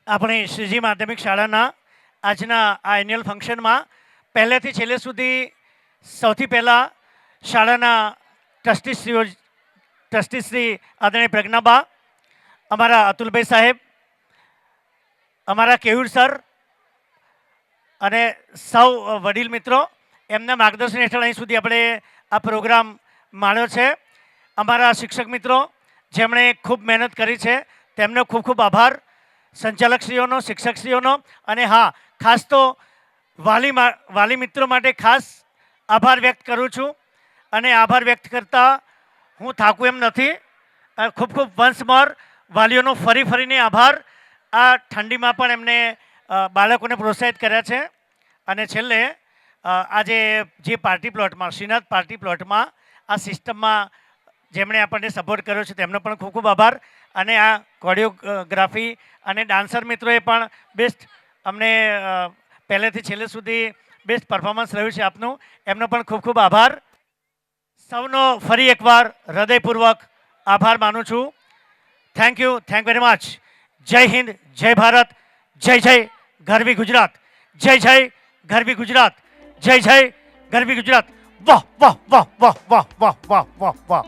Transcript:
આપણી શ્રીજી માધ્યમિક શાળાના આજના આ એન્યુઅલ ફંક્શનમાં પહેલેથી છેલ્લે સુધી સૌથી પહેલાં શાળાના ટ્રસ્ટીશ્રી આદરણીય પ્રજ્ઞાબા, અમારા અતુલભાઈ સાહેબ, અમારા કેયુર સર અને સૌ વડીલ મિત્રો, એમના માર્ગદર્શન હેઠળ અહીં સુધી આપણે આ પ્રોગ્રામ માણ્યો છે. અમારા શિક્ષક મિત્રો જેમણે ખૂબ મહેનત કરી છે તેમનો ખૂબ ખૂબ આભાર. સંચાલકશ્રીઓનો, શિક્ષકશ્રીઓનો અને હા, ખાસ તો વાલી મિત્રો માટે ખાસ આભાર વ્યક્ત કરું છું. અને આભાર વ્યક્ત કરતાં હું થાકું એમ નથી. ખૂબ ખૂબ વન્સ મોર વાલીઓનો ફરીને આભાર. આ ઠંડીમાં પણ એમને બાળકોને પ્રોત્સાહિત કર્યા છે. અને છેલ્લે આજે જે પાર્ટી પ્લોટમાં, શ્રીનાથ પાર્ટી પ્લોટમાં આ સિસ્ટમમાં જેમણે આપણને સપોર્ટ કર્યો છે તેમનો પણ ખૂબ ખૂબ આભાર. અને આ કોરિયોગ્રાફી અને ડાન્સર મિત્રોએ પણ બેસ્ટ અમને પહેલેથી છેલ્લે સુધી બેસ્ટ પરફોર્મન્સ રહ્યું છે આપનું, એમનો પણ ખૂબ ખૂબ આભાર. સૌનો ફરી એકવાર હૃદયપૂર્વક આભાર માનું છું. Thank you very much. જય હિન્દ, જય ભારત, જય ગરવી ગુજરાત, જય ગરવી ગુજરાત, જય ગરવી ગુજરાત. વાહ વાહ વાહ વાહ વાહ વાહ વાહ વાહ વાહ.